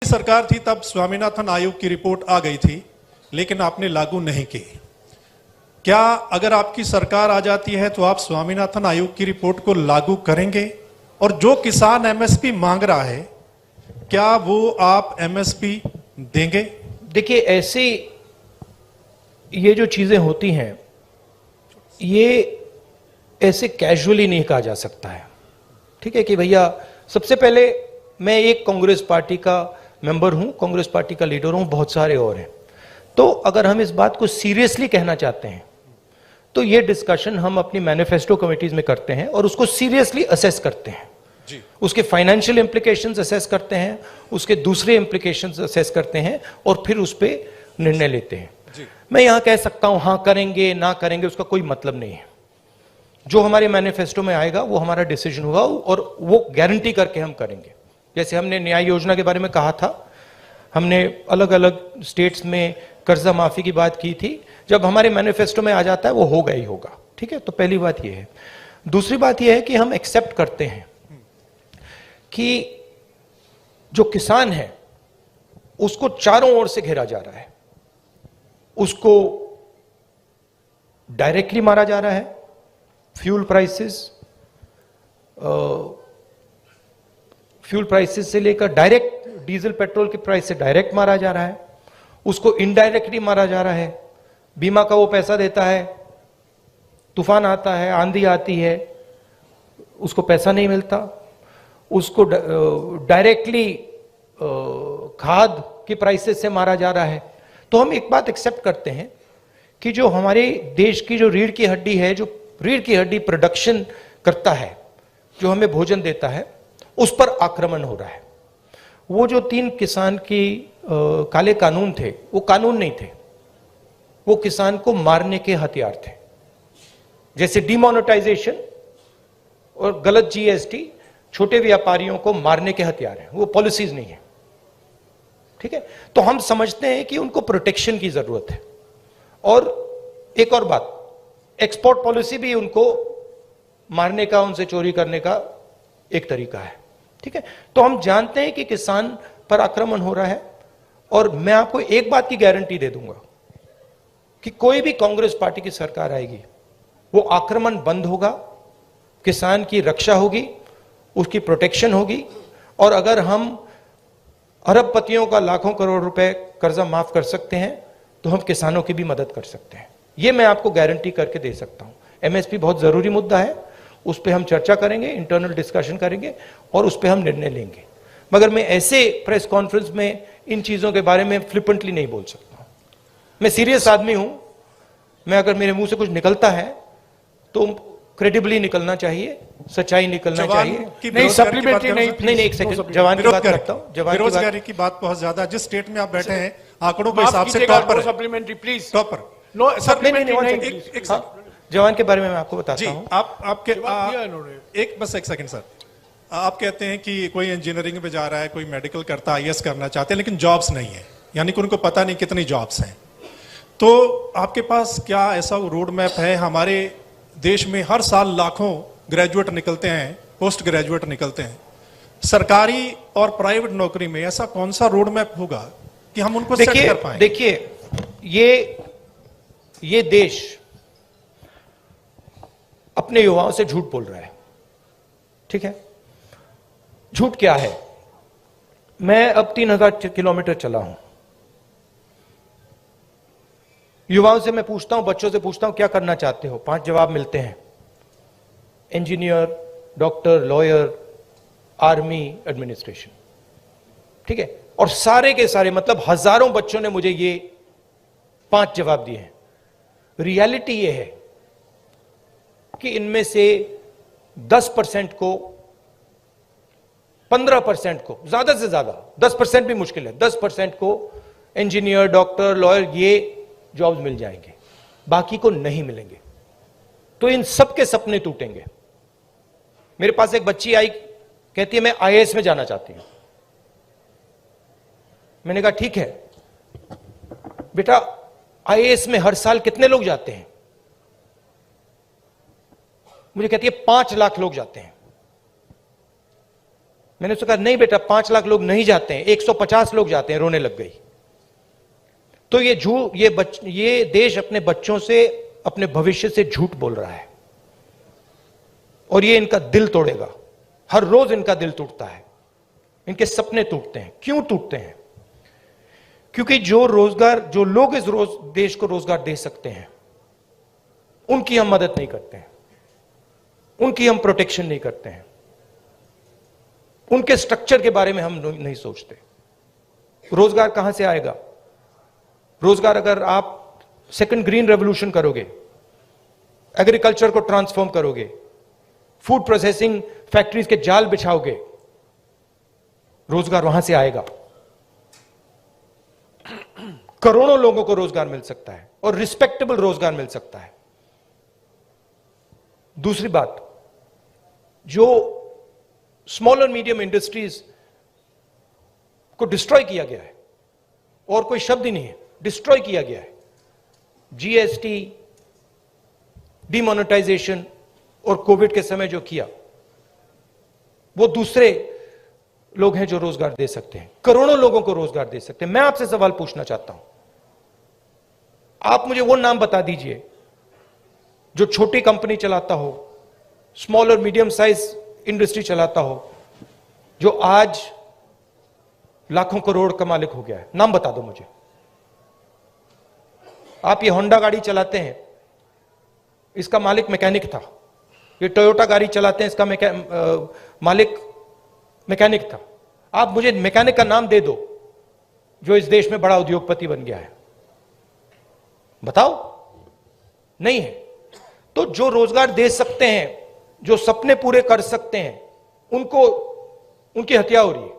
सरकार थी तब स्वामीनाथन आयोग की रिपोर्ट आ गई थी, लेकिन आपने लागू नहीं की। क्या अगर आपकी सरकार आ जाती है तो आप स्वामीनाथन आयोग की रिपोर्ट को लागू करेंगे? और जो किसान एमएसपी मांग रहा है, क्या वो आप एमएसपी देंगे? देखिए, ऐसी ये जो चीजें होती हैं, ये ऐसे कैजुअली नहीं कहा जा सकता है। ठीक है कि भैया, सबसे पहले मैं एक कांग्रेस पार्टी का मेंबर हूं, कांग्रेस पार्टी का लीडर हूं, बहुत सारे और हैं। तो अगर हम इस बात को सीरियसली कहना चाहते हैं तो ये डिस्कशन हम अपनी मैनिफेस्टो कमिटीज में करते हैं और उसको सीरियसली असेस करते हैं जी। उसके फाइनेंशियल इंप्लीकेशंस असेस करते हैं, उसके दूसरे इंप्लीकेशंस असेस करते हैं और फिर उस पर निर्णय लेते हैं जी। मैं यहां कह सकता हूं हां करेंगे ना करेंगे, उसका कोई मतलब नहीं है। जो हमारे मैनिफेस्टो में आएगा वो हमारा डिसीजन होगा और वो गारंटी करके हम करेंगे। जैसे हमने न्याय योजना के बारे में कहा था, हमने अलग अलग स्टेट्स में कर्जा माफी की बात की थी, जब हमारे मैनिफेस्टो में आ जाता है वो होगा ही होगा। ठीक है, तो पहली बात ये है। दूसरी बात ये है कि हम एक्सेप्ट करते हैं कि जो किसान है उसको चारों ओर से घेरा जा रहा है, उसको डायरेक्टली मारा जा रहा है। फ्यूल प्राइसेस से लेकर डायरेक्ट डीजल पेट्रोल के प्राइस से डायरेक्ट मारा जा रहा है, उसको इनडायरेक्टली मारा जा रहा है। बीमा का वो पैसा देता है, तूफान आता है, आंधी आती है, उसको पैसा नहीं मिलता। उसको डायरेक्टली खाद के प्राइसेस से मारा जा रहा है। तो हम एक बात एक्सेप्ट करते हैं कि जो हमारे देश की जो रीढ़ की हड्डी है, जो रीढ़ की हड्डी प्रोडक्शन करता है, जो हमें भोजन देता है, उस पर आक्रमण हो रहा है। वो जो 3 किसान की काले कानून थे, वो कानून नहीं थे, वो किसान को मारने के हथियार थे। जैसे डिमोनेटाइजेशन और गलत जीएसटी छोटे व्यापारियों को मारने के हथियार हैं, वो पॉलिसीज नहीं है। ठीक है, तो हम समझते हैं कि उनको प्रोटेक्शन की जरूरत है। और एक और बात, एक्सपोर्ट पॉलिसी भी उनको मारने का, उनसे चोरी करने का एक तरीका है। ठीक है, तो हम जानते हैं कि किसान पर आक्रमण हो रहा है और मैं आपको एक बात की गारंटी दे दूंगा कि कोई भी कांग्रेस पार्टी की सरकार आएगी, वो आक्रमण बंद होगा, किसान की रक्षा होगी, उसकी प्रोटेक्शन होगी। और अगर हम अरबपतियों का लाखों करोड़ रुपए कर्जा माफ कर सकते हैं तो हम किसानों की भी मदद कर सकते हैं। ये मैं आपको गारंटी करके दे सकता हूं। एमएसपी बहुत जरूरी मुद्दा है, उस पर हम चर्चा करेंगे, इंटरनल डिस्कशन करेंगे और उस पर हम निर्णय लेंगे। मगर मैं ऐसे प्रेस कॉन्फ्रेंस में इन चीजों के बारे में फ्लिपेंटली नहीं बोल सकता। मैं सीरियस आदमी हूं, मैं अगर मेरे मुंह से कुछ निकलता है तो क्रेडिबली निकलना चाहिए, सच्चाई निकलना चाहिए। नहीं, सप्लीमेंट्री नहीं, एक सेकंड, जवान की बात करता हूं। बेरोजगारी की बात बहुत ज्यादा, जिस स्टेट में आप बैठे हैं आंकड़ों के हिसाब से topper, supplementary please, topper. No supplementary एक जवान के बारे में मैं आपको बताता हूं। आपके एक सेकंड सर, आप कहते हैं कि कोई इंजीनियरिंग में जा रहा है, कोई मेडिकल करता है, आईएएस करना चाहते हैं, लेकिन जॉब्स नहीं है, यानी कि उनको पता नहीं कितनी जॉब्स हैं। तो आपके पास क्या ऐसा रोड मैप है? हमारे देश में हर साल लाखों ग्रेजुएट निकलते हैं, पोस्ट ग्रेजुएट निकलते हैं, सरकारी और प्राइवेट नौकरी में ऐसा कौन सा रोड मैप होगा कि हम उनको सेट कर पाएं? देखिए, ये देश अपने युवाओं से झूठ बोल रहा है। ठीक है, झूठ क्या है? मैं अब 3000 किलोमीटर चला हूं, युवाओं से मैं पूछता हूं, बच्चों से पूछता हूं क्या करना चाहते हो, 5 जवाब मिलते हैं। Engineer, doctor, lawyer, army, administration. ठीक है, और सारे के सारे, मतलब हजारों बच्चों ने मुझे ये 5 जवाब दिए हैं। रियलिटी ये है कि इनमें से 10% को, 15% को, ज्यादा से ज्यादा 10% भी मुश्किल है, 10% को इंजीनियर, डॉक्टर, लॉयर ये जॉब्स मिल जाएंगे, बाकी को नहीं मिलेंगे। तो इन सबके सपने टूटेंगे। मेरे पास एक बच्ची आई, कहती है मैं आईएएस में जाना चाहती हूं। मैंने कहा ठीक है बेटा, आईएएस में हर साल कितने लोग जाते हैं? मुझे कहती है 5 लाख लोग जाते हैं। मैंने उससे कहा नहीं बेटा 5 लाख लोग नहीं जाते हैं, 150 लोग जाते हैं, रोने लग गई। तो ये देश अपने बच्चों से, अपने भविष्य से झूठ बोल रहा है और ये इनका दिल तोड़ेगा। हर रोज इनका दिल टूटता है, इनके सपने टूटते हैं। क्यों टूटते हैं? क्योंकि जो लोग इस देश को रोजगार दे सकते हैं उनकी हम मदद नहीं करते हैं, उनकी हम प्रोटेक्शन नहीं करते हैं, उनके स्ट्रक्चर के बारे में हम नहीं सोचते। रोजगार कहां से आएगा? रोजगार अगर आप सेकंड ग्रीन रेवोल्यूशन करोगे, एग्रीकल्चर को ट्रांसफॉर्म करोगे, फूड प्रोसेसिंग फैक्ट्रीज के जाल बिछाओगे, रोजगार वहां से आएगा। करोड़ों लोगों को रोजगार मिल सकता है और रिस्पेक्टेबल रोजगार मिल सकता है। दूसरी बात, जो स्मॉल और मीडियम इंडस्ट्रीज को डिस्ट्रॉय किया गया है, और कोई शब्द ही नहीं है, डिस्ट्रॉय किया गया है। जीएसटी, डिमोनेटाइजेशन और कोविड के समय जो किया, वो दूसरे लोग हैं जो रोजगार दे सकते हैं, करोड़ों लोगों को रोजगार दे सकते हैं। मैं आपसे सवाल पूछना चाहता हूं, आप मुझे वो नाम बता दीजिए जो छोटी कंपनी चलाता हो, स्मॉल और मीडियम साइज इंडस्ट्री चलाता हो, जो आज लाखों करोड़ का मालिक हो गया है। नाम बता दो मुझे। आप ये होंडा गाड़ी चलाते हैं, इसका मालिक मैकेनिक था। ये टोयोटा गाड़ी चलाते हैं, इसका मालिक मैकेनिक था। आप मुझे मैकेनिक का नाम दे दो जो इस देश में बड़ा उद्योगपति बन गया है, बताओ। नहीं है। तो जो रोजगार दे सकते हैं, जो सपने पूरे कर सकते हैं, उनको उनकी हत्या हो रही है।